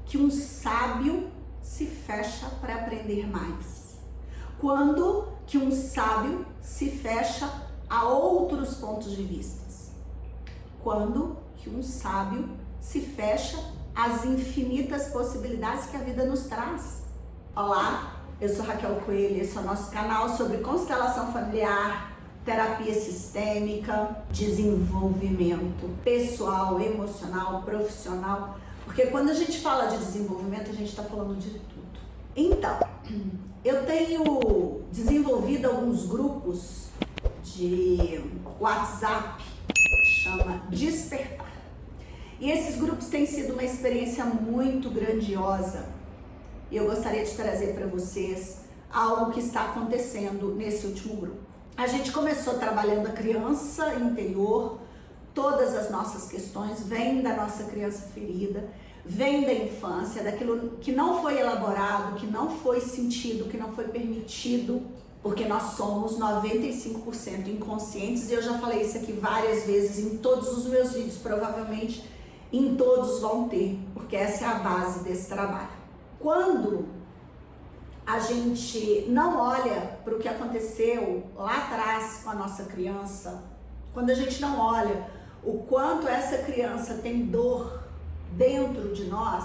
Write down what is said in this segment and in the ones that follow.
que um sábio se fecha para aprender mais? Quando que um sábio se fecha a outros pontos de vista? Quando que um sábio se fecha às infinitas possibilidades que a vida nos traz. Olá, eu sou Raquel Coelho, esse é o nosso canal sobre constelação familiar, terapia sistêmica, desenvolvimento pessoal, emocional, profissional, porque quando a gente fala de desenvolvimento, a gente está falando de tudo. Então, eu tenho desenvolvido alguns grupos de WhatsApp, chama Despertar. E esses grupos têm sido uma experiência muito grandiosa. E eu gostaria de trazer para vocês algo que está acontecendo nesse último grupo. A gente começou trabalhando a criança interior, todas as nossas questões vêm da nossa criança ferida, vêm da infância, daquilo que não foi elaborado, que não foi sentido, que não foi permitido, porque nós somos 95% inconscientes, e eu já falei isso aqui várias vezes em todos os meus vídeos, provavelmente em todos vão ter, porque essa é a base desse trabalho. Quando a gente não olha para o que aconteceu lá atrás com a nossa criança, quando a gente não olha o quanto essa criança tem dor dentro de nós,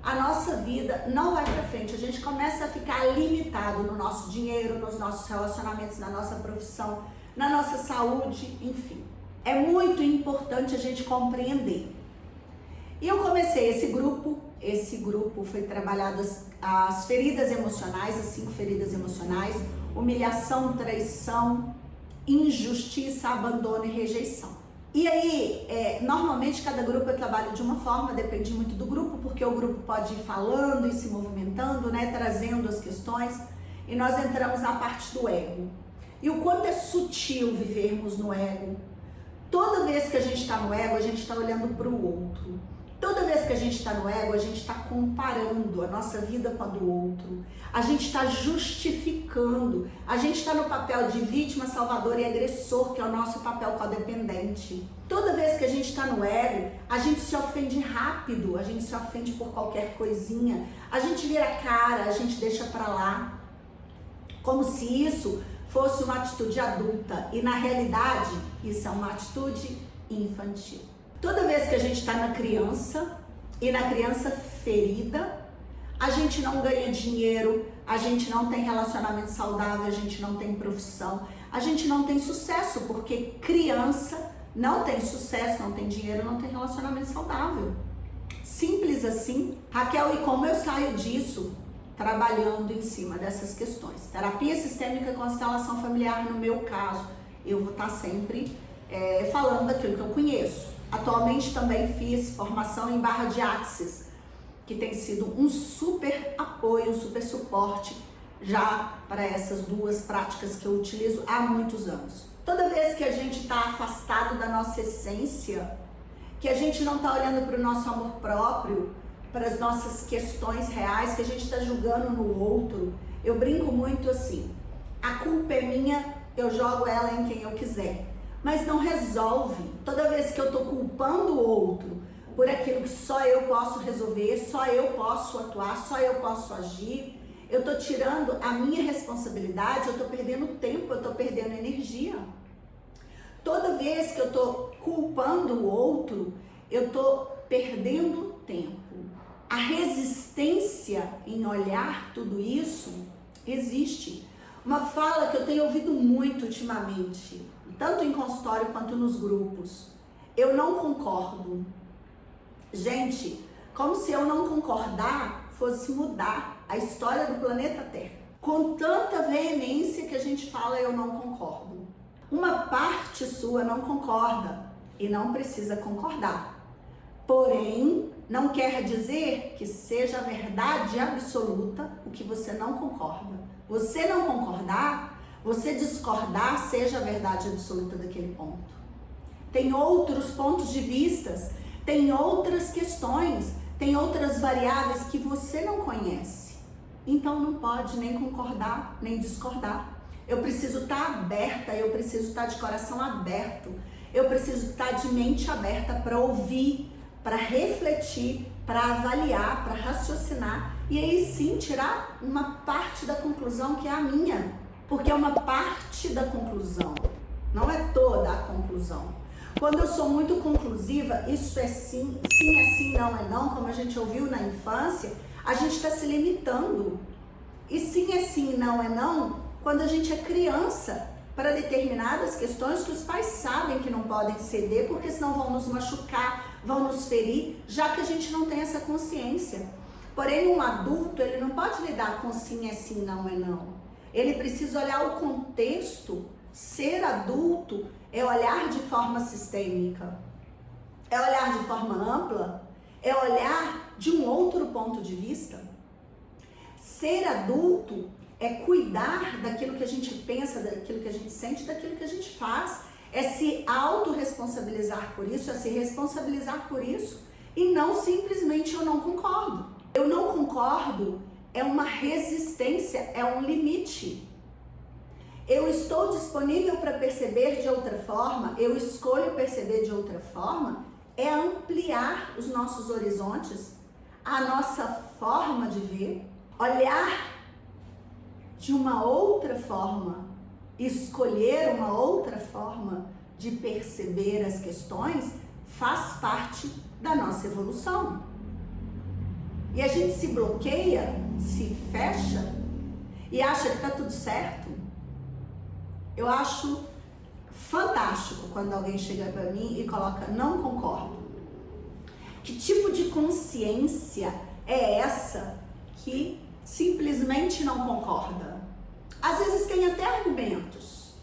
a nossa vida não vai para frente. A gente começa a ficar limitado no nosso dinheiro, nos nossos relacionamentos, na nossa profissão, na nossa saúde, enfim. É muito importante a gente compreender. E eu comecei esse grupo foi trabalhado as feridas emocionais, as 5 feridas emocionais: humilhação, traição, injustiça, abandono e rejeição. E aí, normalmente cada grupo eu trabalho de uma forma, depende muito do grupo, porque o grupo pode ir falando e se movimentando, né, trazendo as questões, e nós entramos na parte do ego. E o quanto é sutil vivermos no ego. Toda vez que a gente está no ego, a gente está olhando para o outro. Toda vez que a gente está no ego, a gente está comparando a nossa vida com a do outro. A gente está justificando. A gente está no papel de vítima, salvador e agressor, que é o nosso papel codependente. Toda vez que a gente está no ego, a gente se ofende rápido. A gente se ofende por qualquer coisinha. A gente vira a cara, a gente deixa pra lá. Como se isso fosse uma atitude adulta. E na realidade, isso é uma atitude infantil. Toda vez que a gente está na criança, e na criança ferida, a gente não ganha dinheiro, a gente não tem relacionamento saudável, a gente não tem profissão, a gente não tem sucesso, porque criança não tem sucesso, não tem dinheiro, não tem relacionamento saudável. Simples assim. Raquel, e como eu saio disso? Trabalhando em cima dessas questões. Terapia sistêmica e constelação familiar, no meu caso, eu vou estar sempre falando daquilo que eu conheço. Atualmente também fiz formação em Barra de Axis, que tem sido um super apoio, um super suporte já para essas duas práticas que eu utilizo há muitos anos. Toda vez que a gente está afastado da nossa essência, que a gente não está olhando para o nosso amor próprio, para as nossas questões reais, que a gente está julgando no outro, eu brinco muito assim: a culpa é minha, eu jogo ela em quem eu quiser. Mas não resolve. Toda vez que eu tô culpando o outro por aquilo que só eu posso resolver, só eu posso atuar, só eu posso agir, eu tô tirando a minha responsabilidade, eu tô perdendo tempo, eu tô perdendo energia. Toda vez que eu tô culpando o outro, eu tô perdendo tempo. A resistência em olhar tudo isso existe. Uma fala que eu tenho ouvido muito ultimamente, tanto em consultório quanto nos grupos: eu não concordo. Gente, como se eu não concordar fosse mudar a história do planeta Terra. Com tanta veemência que a gente fala eu não concordo. Uma parte sua não concorda e não precisa concordar. Porém, não quer dizer que seja a verdade absoluta o que você não concorda. Você não concordar, você discordar, seja a verdade absoluta daquele ponto. Tem outros pontos de vista, tem outras questões, tem outras variáveis que você não conhece. Então não pode nem concordar, nem discordar. Eu preciso estar aberta, eu preciso estar de coração aberto, eu preciso estar de mente aberta para ouvir, para refletir, para avaliar, para raciocinar e aí sim tirar uma parte da conclusão que é a minha, porque é uma parte da conclusão, não é toda a conclusão. Quando eu sou muito conclusiva, isso é sim, sim é sim, não é não, como a gente ouviu na infância, a gente está se limitando. E sim é sim, não é não, quando a gente é criança, para determinadas questões que os pais sabem que não podem ceder, porque senão vão nos machucar, vão nos ferir, já que a gente não tem essa consciência. Porém, um adulto, ele não pode lidar com sim é sim, não é não. Ele precisa olhar o contexto. Ser adulto é olhar de forma sistêmica, é olhar de forma ampla, é olhar de um outro ponto de vista. Ser adulto é cuidar daquilo que a gente pensa, daquilo que a gente sente, daquilo que a gente faz. É se autorresponsabilizar por isso, é se responsabilizar por isso e não simplesmente eu não concordo. Eu não concordo é uma resistência, é um limite. Eu estou disponível para perceber de outra forma, eu escolho perceber de outra forma, é ampliar os nossos horizontes, a nossa forma de ver, olhar de uma outra forma, escolher uma outra forma de perceber as questões, faz parte da nossa evolução. E a gente se bloqueia, se fecha e acha que está tudo certo. Eu acho fantástico quando alguém chega para mim e coloca não concordo. Que tipo de consciência é essa que simplesmente não concorda? Às vezes tem até argumentos,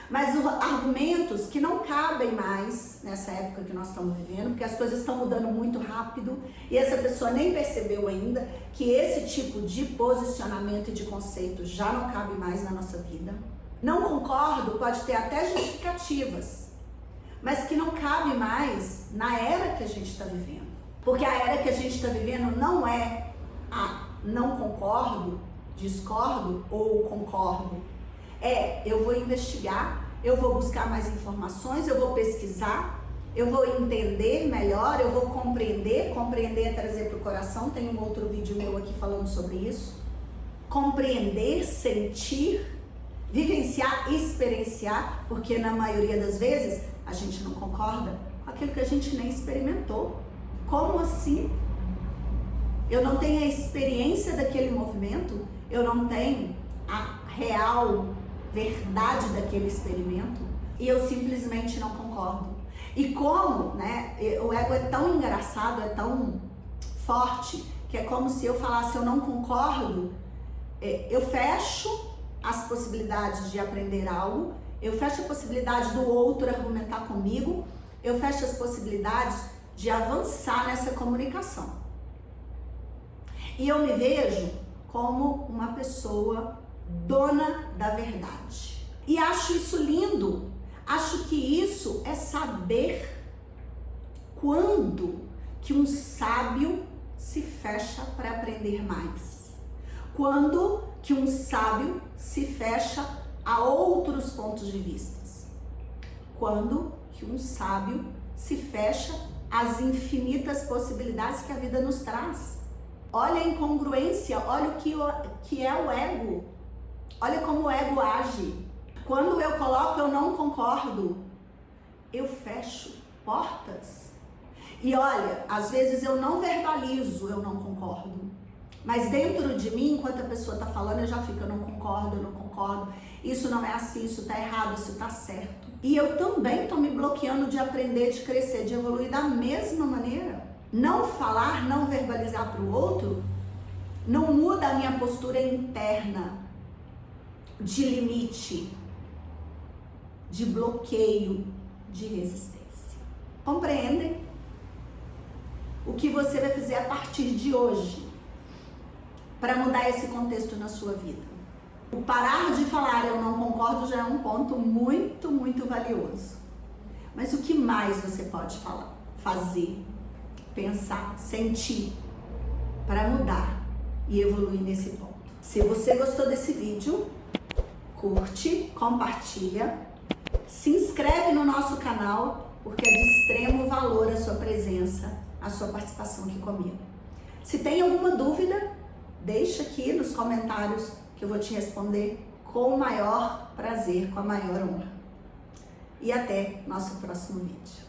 mas argumentos que não cabem mais nessa época que nós estamos vivendo, porque as coisas estão mudando muito rápido e essa pessoa nem percebeu ainda que esse tipo de posicionamento e de conceito já não cabe mais na nossa vida. Não concordo pode ter até justificativas, mas que não cabe mais na era que a gente está vivendo. Porque a era que a gente está vivendo não é a não concordo, discordo ou concordo. É, eu vou investigar, eu vou buscar mais informações, eu vou pesquisar, eu vou entender melhor, eu vou compreender é trazer para o coração, tem um outro vídeo meu aqui falando sobre isso. Compreender, sentir, vivenciar, experienciar, porque na maioria das vezes a gente não concorda com aquilo que a gente nem experimentou. Como assim? Eu não tenho a experiência daquele movimento, eu não tenho a real verdade daquele experimento e eu simplesmente não concordo. E como, né, o ego é tão engraçado, é tão forte, que é como se eu falasse eu não concordo, eu fecho as possibilidades de aprender algo, eu fecho a possibilidade do outro argumentar comigo, eu fecho as possibilidades de avançar nessa comunicação. E eu me vejo como uma pessoa dona da verdade. E acho isso lindo, acho que isso é saber quando que um sábio se fecha para aprender mais. Quando que um sábio se fecha a outros pontos de vista. Quando que um sábio se fecha às infinitas possibilidades que a vida nos traz. Olha a incongruência, olha o que é o ego. Olha como o ego age. Quando eu coloco eu não concordo, eu fecho portas. E olha, às vezes eu não verbalizo, eu não concordo. Mas dentro de mim, enquanto a pessoa está falando, eu já fico, eu não concordo, isso não é assim, isso está errado, isso está certo. E eu também estou me bloqueando de aprender, de crescer, de evoluir da mesma maneira. Não falar, não verbalizar para o outro, não muda a minha postura interna de limite, de bloqueio, de resistência. Compreendem? O que você vai fazer a partir de hoje para mudar esse contexto na sua vida? O parar de falar eu não concordo já é um ponto muito, muito valioso. Mas o que mais você pode falar, fazer, pensar, sentir para mudar e evoluir nesse ponto? Se você gostou desse vídeo, curte, compartilha, se inscreve no nosso canal, porque é de extremo valor a sua presença a sua participação aqui comigo. Se tem alguma dúvida, deixa aqui nos comentários que eu vou te responder com o maior prazer, com a maior honra. E até nosso próximo vídeo.